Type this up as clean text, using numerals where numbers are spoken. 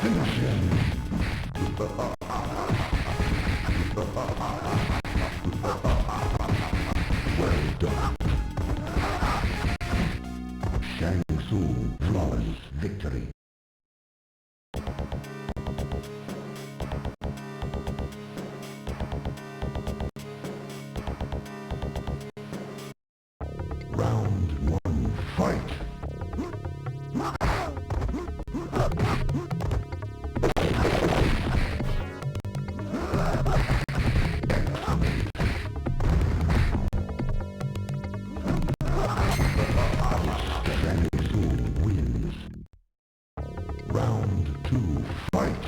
Finish him. Well done. Shang Tsung flawless victory. Round 1, fight! Shang Tsung wins. Round 2, fight!